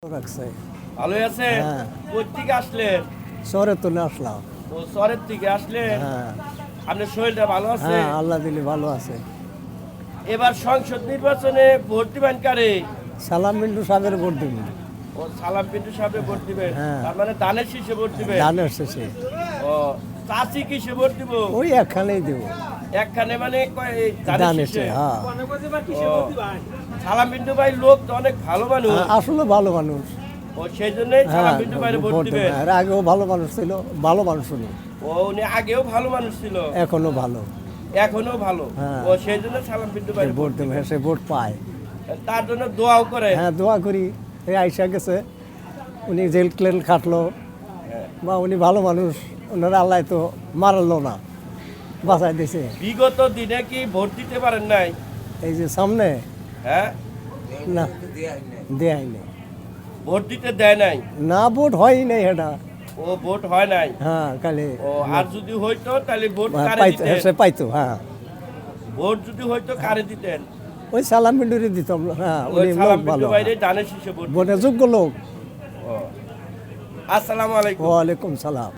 রাখছে। ভালোই আছে? হ্যাঁ। কোথ থেকে আসলে? শহরে তো না আসলাম। ও শহরের থেকে আসলে? হ্যাঁ আপনার শরীরটা ভালো আছে? হ্যাঁ, আল্লাহ দিলে ভালো আছে। এবার সংসদ নির্বাচনে ভোট দিবেন কারে? সালাম মিন্টু সাহেবের ভোট দিব। ও সালাম পিন্টু সাহেবে ভোট দিবেন? হ্যাঁ। তার মানে ধানের শীষে ভোট দিবেন? ধানের শেষে ও চাচি কিসে ভোট দিব? ওই একখানেই দেব। একখানে মানে ধানের ধানের শীষে, শীষে? হ্যাঁ। ও, সালাম পিন্টু ভাই লোক তো অনেক ভালো মানুষ। আসলে ভালো মানুষ। ও সেই জন্যই সালাম হ্যাঁ, পিন্টু ভাইরে ভোট ভোট দিবেন? দেব। এর আগেও ভালো মানুষ ছিল, ভালো মানুষ ছিল। ও উনি আগেও ভালো মানুষ ছিল, এখনো ভালো। এখনো ভালো। হ্যাঁ। ও সেই জন্য সালাম পিন্টু ভাইরে ভোট দেব, সে ভোট পায়। তার জন্য দোয়াও করে। হ্যাঁ, দোয়া করি। এই আইসা গেছে, উনি জেল ক্লেল খাটলো, বা উনি ভালো মানুষ, ওনারা আল্লাহ তো মারলো না, বাঁচাই দিয়েছে। বিগত দিনে কি ভোট দিতে পারেন নাই? এই যে সামনে হ্যাঁ, না দেয় নাই, ভোট দিতে দেয় নাই। না ভোট হয়ই নাই এটা। ও ভোট হয় নাই। হ্যাঁ, খালি ও আর যদি হইতো তাহলে ভোট কারে পাইতো, দিতেন? সে পাইতো। হ্যাঁ, ভোট যদি হইতো কারে দিতেন? ওই সালাম মিন্টুরি দিতাম। হ্যাঁ, ওই উনি সালাম লোক পিন্টু ভালো, বাইরে ধানের শীষে ভোট ভোটে যোগ্য লোক। ও, আসসালামু আলাইকুম। ওয়ালাইকুম সালাম।